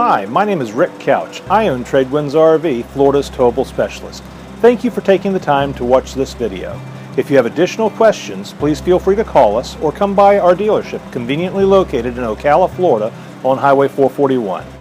Hi, my name is Rick Couch. I own Tradewinds RV, Florida's towable specialist. Thank you for taking the time to watch this video. If you have additional questions, please feel free to call us or come by our dealership conveniently located in Ocala, Florida on Highway 441.